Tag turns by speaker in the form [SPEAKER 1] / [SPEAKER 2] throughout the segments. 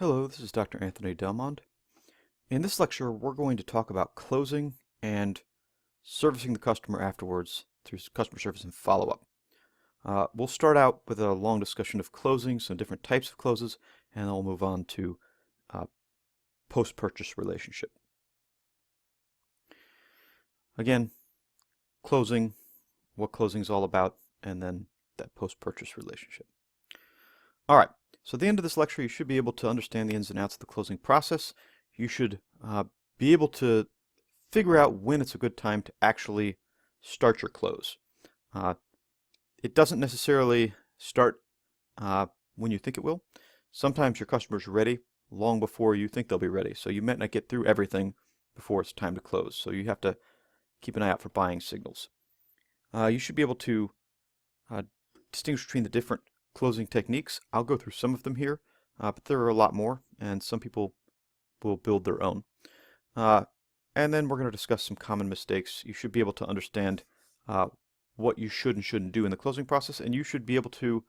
[SPEAKER 1] Hello, this is Dr. Anthony Delmond. In this lecture, we're going to talk about closing and servicing the customer afterwards through customer service and follow-up. We'll start out with a long discussion of closing, some different types of closes, and then we'll move on to post-purchase relationship. Again, closing, what closing is all about, and then that post-purchase relationship. All right. So at the end of this lecture, you should be able to understand the ins and outs of the closing process. You should be able to figure out when it's a good time to actually start your close. It doesn't necessarily start when you think it will. Sometimes your customer's ready long before you think they'll be ready. So you might not get through everything before it's time to close. So you have to keep an eye out for buying signals. You should be able to distinguish between the different closing techniques. I'll go through some of them here, but there are a lot more, and some people will build their own. And then we're going to discuss some common mistakes. You should be able to understand what you should and shouldn't do in the closing process, and you should be able to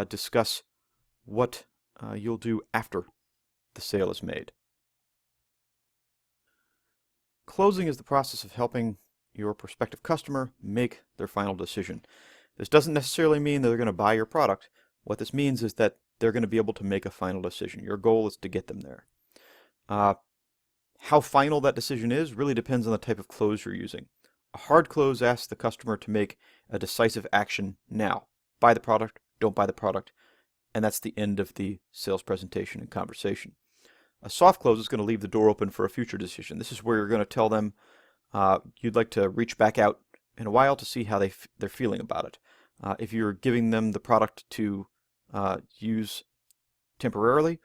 [SPEAKER 1] discuss what you'll do after the sale is made. Closing is the process of helping your prospective customer make their final decision. This doesn't necessarily mean that they're going to buy your product. What this means is that they're going to be able to make a final decision. Your goal is to get them there. How final that decision is really depends on the type of close you're using. A hard close asks the customer to make a decisive action now. Buy the product, don't buy the product, and that's the end of the sales presentation and conversation. A soft close is going to leave the door open for a future decision. This is where you're going to tell them you'd like to reach back out in a while to see how they're feeling about it. If you're giving them the product to use temporarily,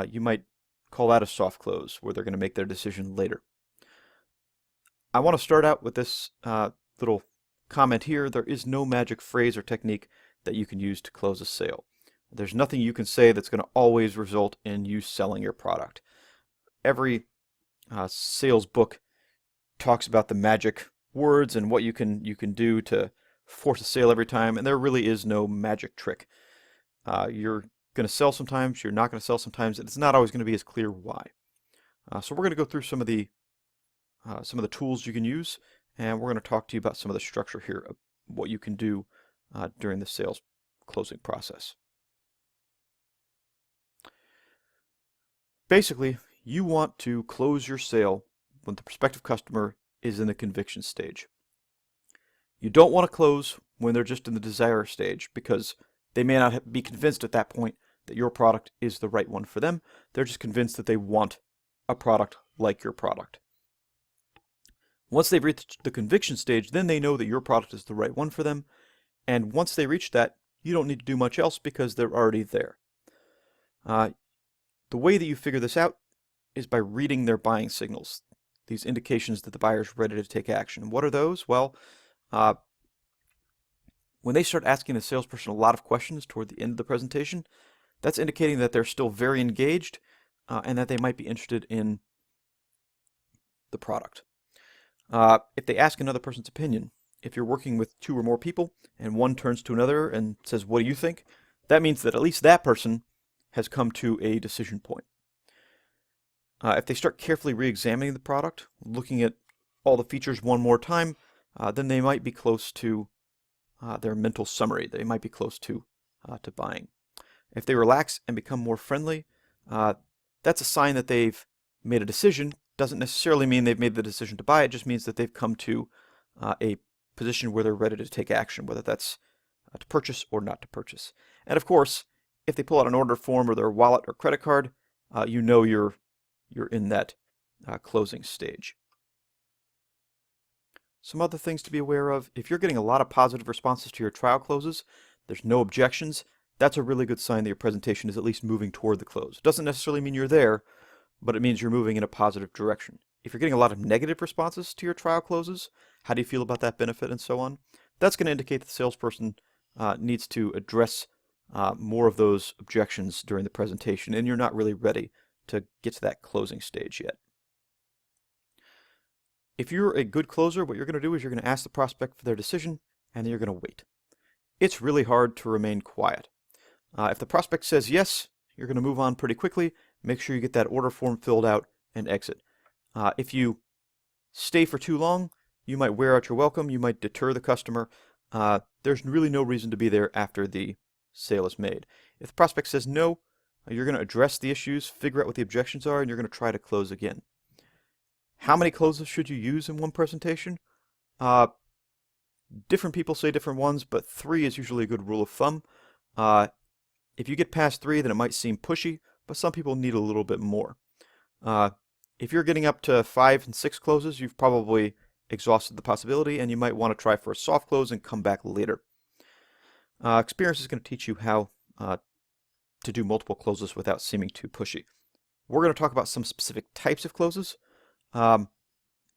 [SPEAKER 1] you might call that a soft close, where they're going to make their decision later. I want to start out with this little comment here. There is no magic phrase or technique that you can use to close a sale. There's nothing you can say that's going to always result in you selling your product. Every sales book talks about the magic words and what you can do to force a sale every time, and there really is no magic trick. You're going to sell sometimes, you're not going to sell sometimes, and it's not always going to be as clear why. So we're going to go through some of the tools you can use, and we're going to talk to you about some of the structure here of what you can do during the sales closing process. Basically, you want to close your sale when the prospective customer is in the conviction stage. You don't want to close when they're just in the desire stage, because they may not be convinced at that point that your product is the right one for them. They're just convinced that they want a product like your product. Once they've reached the conviction stage, then they know that your product is the right one for them. And once they reach that, you don't need to do much else because they're already there. The way that you figure this out is by reading their buying signals, these indications that the buyer is ready to take action. What are those? Well, when they start asking the salesperson a lot of questions toward the end of the presentation, that's indicating that they're still very engaged and that they might be interested in the product. If they ask another person's opinion, if you're working with two or more people and one turns to another and says, "What do you think?" that means that at least that person has come to a decision point. If they start carefully re-examining the product, looking at all the features one more time, then they might be close to their mental summary. They might be close to buying. If they relax and become more friendly, that's a sign that they've made a decision. Doesn't necessarily mean they've made the decision to buy. It just means that they've come to a position where they're ready to take action, whether that's to purchase or not to purchase. And of course, if they pull out an order form or their wallet or credit card, you know you're in that closing stage. Some other things to be aware of: if you're getting a lot of positive responses to your trial closes, there's no objections, that's a really good sign that your presentation is at least moving toward the close. It doesn't necessarily mean you're there, but it means you're moving in a positive direction. If you're getting a lot of negative responses to your trial closes, how do you feel about that benefit and so on? That's going to indicate that the salesperson needs to address more of those objections during the presentation, and you're not really ready to get to that closing stage yet. If you're a good closer, what you're going to do is you're going to ask the prospect for their decision, and then you're going to wait. It's really hard to remain quiet. If the prospect says yes, you're going to move on pretty quickly. Make sure you get that order form filled out and exit. If you stay for too long, you might wear out your welcome, you might deter the customer. There's really no reason to be there after the sale is made. If the prospect says no, you're going to address the issues, figure out what the objections are, and you're going to try to close again. How many closes should you use in one presentation? Different people say different ones, but 3 is usually a good rule of thumb. If you get past 3, then it might seem pushy, but some people need a little bit more. If you're getting up to 5 and 6 closes, you've probably exhausted the possibility, and you might want to try for a soft close and come back later. Experience is going to teach you how to do multiple closes without seeming too pushy. We're going to talk about some specific types of closes, and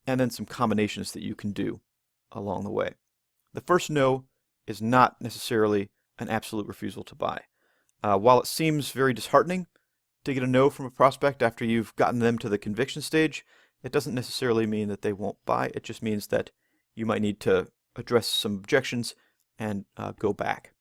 [SPEAKER 1] then some combinations that you can do along the way. The first no is not necessarily an absolute refusal to buy. While it seems very disheartening to get a no from a prospect after you've gotten them to the conviction stage, it doesn't necessarily mean that they won't buy. It just means that you might need to address some objections and go back.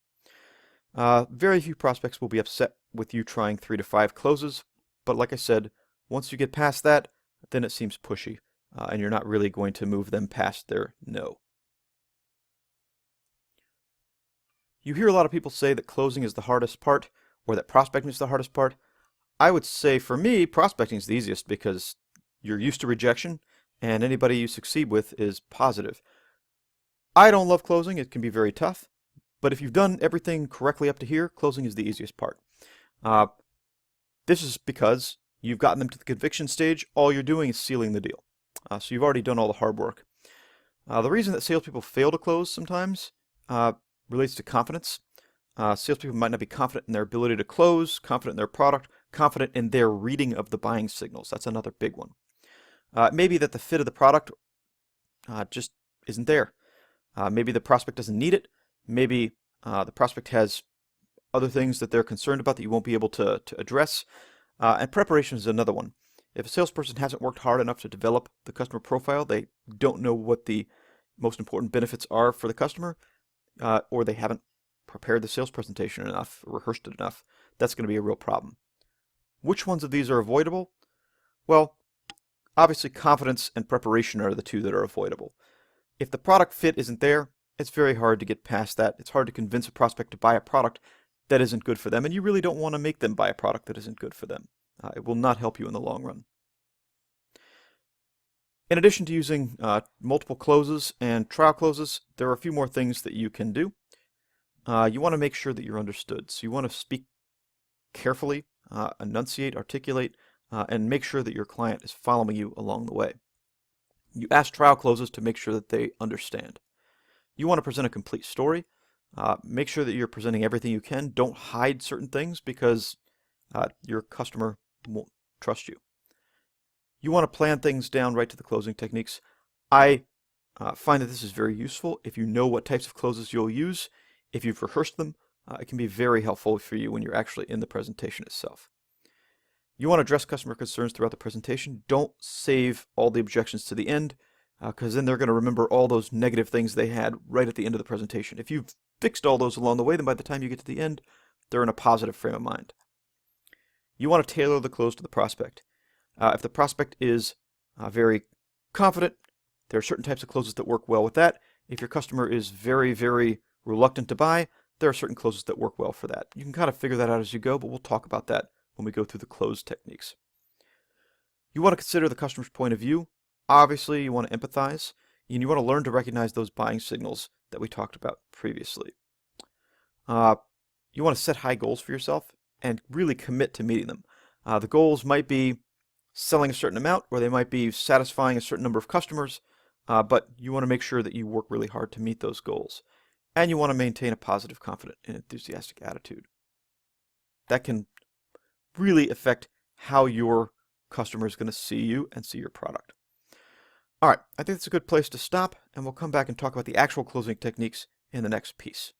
[SPEAKER 1] Very few prospects will be upset with you trying 3 to 5 closes, but like I said, once you get past that, then it seems pushy, and you're not really going to move them past their no. You hear a lot of people say that closing is the hardest part, or that prospecting is the hardest part. I would say for me, prospecting is the easiest because you're used to rejection, and anybody you succeed with is positive. I don't love closing. It can be very tough, but if you've done everything correctly up to here, closing is the easiest part. This is because you've gotten them to the conviction stage. All you're doing is sealing the deal. So you've already done all the hard work. The reason that salespeople fail to close sometimes relates to confidence. Salespeople might not be confident in their ability to close, confident in their product, confident in their reading of the buying signals. That's another big one. Maybe that the fit of the product just isn't there. Maybe the prospect doesn't need it. Maybe the prospect has other things that they're concerned about that you won't be able to address. And preparation is another one. If a salesperson hasn't worked hard enough to develop the customer profile, they don't know what the most important benefits are for the customer, or they haven't prepared the sales presentation enough, rehearsed it enough, that's going to be a real problem. Which ones of these are avoidable? Well, obviously confidence and preparation are the 2 that are avoidable. If the product fit isn't there, it's very hard to get past that. It's hard to convince a prospect to buy a product that isn't good for them, and you really don't want to make them buy a product that isn't good for them. It will not help you in the long run. In addition to using multiple closes and trial closes, there are a few more things that you can do. You want to make sure that you're understood. So you want to speak carefully, enunciate, articulate, and make sure that your client is following you along the way. You ask trial closes to make sure that they understand. You want to present a complete story. Make sure that you're presenting everything you can. Don't hide certain things because your customer won't trust you. You want to plan things down right to the closing techniques. I find that this is very useful. If you know what types of closes you'll use, if you've rehearsed them, it can be very helpful for you when you're actually in the presentation itself. You want to address customer concerns throughout the presentation. Don't save all the objections to the end, because then they're going to remember all those negative things they had right at the end of the presentation. If you've fixed all those along the way, then by the time you get to the end, they're in a positive frame of mind. You want to tailor the close to the prospect. If the prospect is very confident, there are certain types of closes that work well with that. If your customer is very, very reluctant to buy, there are certain closes that work well for that. You can kind of figure that out as you go, but we'll talk about that when we go through the close techniques. You want to consider the customer's point of view. Obviously, you want to empathize, and you want to learn to recognize those buying signals that we talked about previously. You want to set high goals for yourself and really commit to meeting them. The goals might be selling a certain amount, or they might be satisfying a certain number of customers, but you want to make sure that you work really hard to meet those goals. And you want to maintain a positive, confident, and enthusiastic attitude. That can really affect how your customer is going to see you and see your product. All right, I think that's a good place to stop, and we'll come back and talk about the actual closing techniques in the next piece.